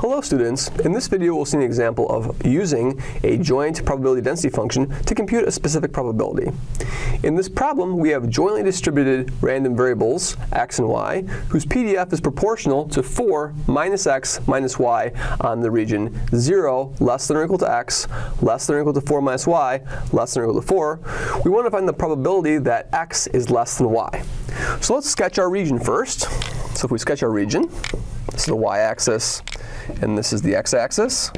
Hello students, in this video we'll see an example of using a joint probability density function to compute a specific probability. In this problem we have jointly distributed random variables x and y whose PDF is proportional to 4 minus x minus y on the region 0 less than or equal to x less than or equal to 4 minus y less than or equal to 4. We want to find the probability that x is less than y. So let's sketch our region first. So if we sketch our region, this is the y-axis and this is the x-axis.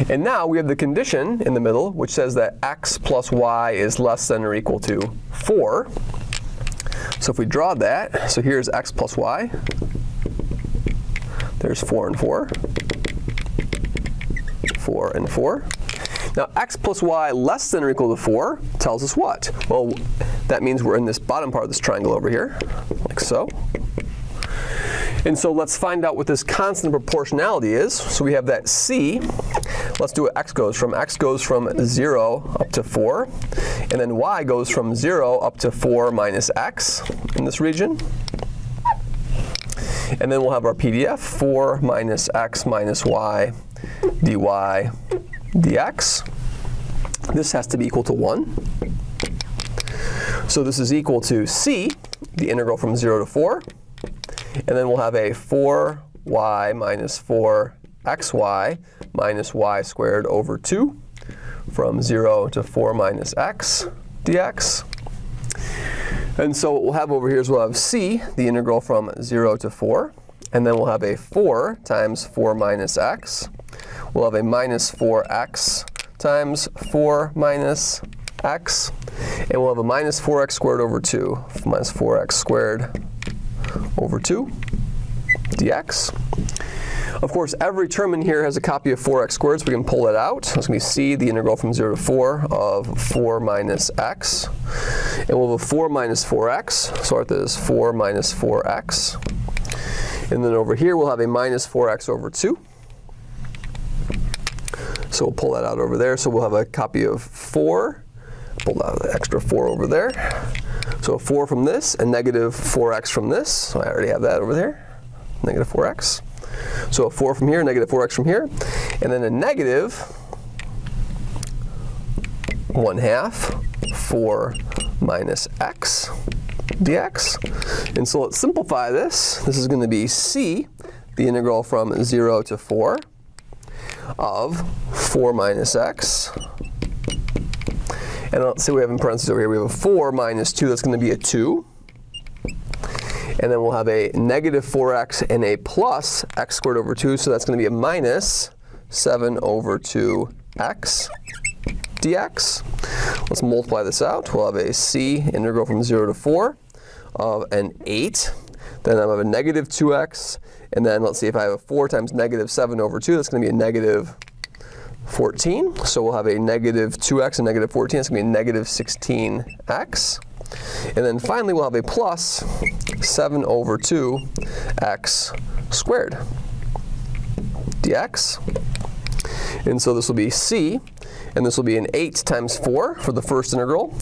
And now we have the condition in the middle which says that x plus y is less than or equal to 4. So if we draw that, so here's x plus y. There's 4 and 4. 4 and 4. Now x plus y less than or equal to 4 tells us what? Well, that means we're in this bottom part of this triangle over here, like so. And so let's find out what this constant proportionality is. So we have that c. Let's do what x goes from. X goes from 0 up to 4. And then y goes from 0 up to 4 minus x in this region. And then we'll have our PDF, 4 minus x minus y dy dx. This has to be equal to 1. So this is equal to c, the integral from 0 to 4. And then we'll have a 4y minus 4xy minus y squared over 2 from 0 to 4 minus x dx. And so what we'll have over here is we'll have c, the integral from 0 to 4. And then we'll have a 4 times 4 minus x. We'll have a minus 4x times 4 minus x. And we'll have a minus 4x squared over 2, minus 4x squared over 2 dx. Of course, every term in here has a copy of 4x squared, so we can pull that out. So it's going to be c, the integral from 0 to 4 of 4 minus x. And we'll have a 4 minus 4x, so that is 4 minus 4x. And then over here we'll have a minus 4x over 2. So we'll pull that out over there. So we'll have a copy of 4. Pull out the extra 4 over there. So a 4 from this and negative 4x from this. So I already have that over there, negative 4x. So a 4 from here, negative 4x from here. And then a negative 1/2 4 minus x dx. And so let's simplify this. This is going to be c, the integral from 0 to 4 of 4 minus x. And let's say we have in parentheses over here, we have a 4 minus 2, that's going to be a 2. And then we'll have a negative 4x and a plus x squared over 2, so that's going to be a minus 7 over 2x dx. Let's multiply this out. We'll have a c integral from 0 to 4 of an 8. Then I have a negative 2x. And then let's see, if I have a 4 times negative 7 over 2, that's going to be a negative 14. So we'll have a negative 2x and negative 14. That's going to be a negative 16x. And then finally, we'll have a plus 7 over 2x squared dx. And so this will be c. And this will be an 8 times 4 for the first integral.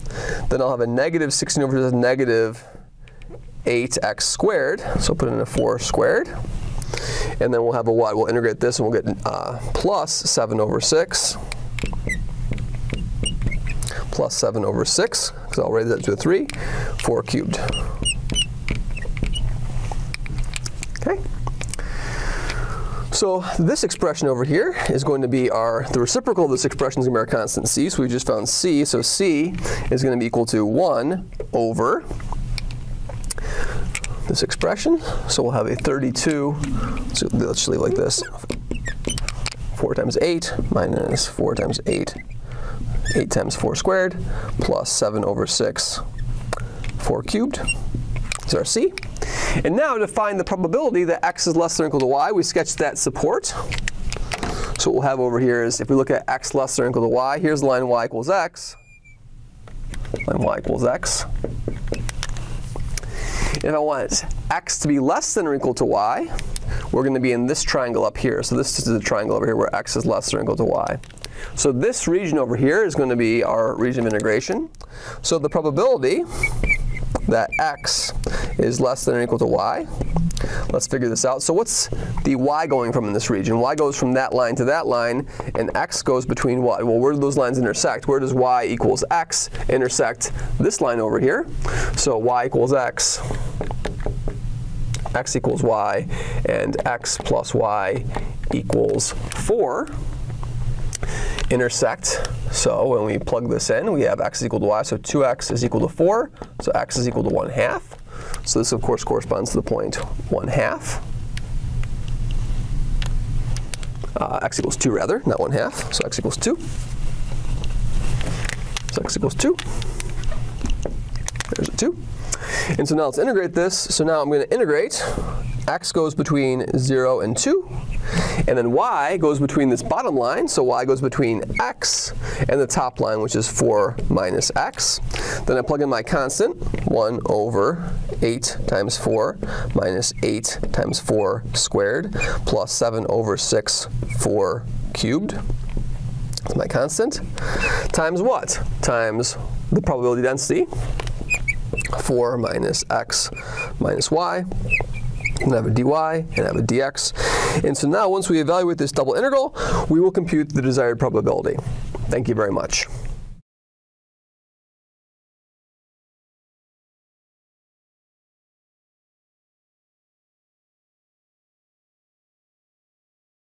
Then I'll have a negative 16 over 2 is negative 8x squared. So put in a 4 squared. And then we'll have a what? We'll integrate this and we'll get plus 7 over 6. Plus 7 over 6, because I'll raise that to a 3. 4 cubed. Okay. So this expression over here is going to be the reciprocal of this expression is going to be our constant c. So we just found c. So c is going to be equal to 1 over this expression. So we'll have a 32. So let's leave it like this. 4 times 8 minus 4 times 8. 8 times 4 squared plus 7 over 6, 4 cubed is our c. And now to find the probability that x is less than or equal to y, we sketch that support. So what we'll have over here is if we look at x less than or equal to y, here's the line y equals x. Line y equals x. If I want x to be less than or equal to y, we're going to be in this triangle up here. So this is the triangle over here where x is less than or equal to y. So this region over here is going to be our region of integration. So the probability that x is less than or equal to y Let's figure this out. So what's the y going from in this region? Y goes from that line to that line, and x goes between what? Well, where do those lines intersect? Where does y equals x intersect this line over here? So y equals x, x equals y, and x plus y equals 4 intersect. So when we plug this in, we have x is equal to y, so 2x is equal to 4, so x is equal to 1/2. So this, of course, corresponds to the point 1/2. X equals 2, rather, not 1/2, so x equals 2. So x equals 2. There's a 2. And so now let's integrate this. So now I'm going to integrate. X goes between 0 and 2. And then y goes between this bottom line, so y goes between x and the top line, which is 4 minus x. Then I plug in my constant, 1 over 8 times 4 minus 8 times 4 squared plus 7 over 6, 4 cubed. That's my constant. Times what? Times the probability density, 4 minus x minus y. And I have a dy and I have a dx. And so now once we evaluate this double integral, we will compute the desired probability. Thank you very much.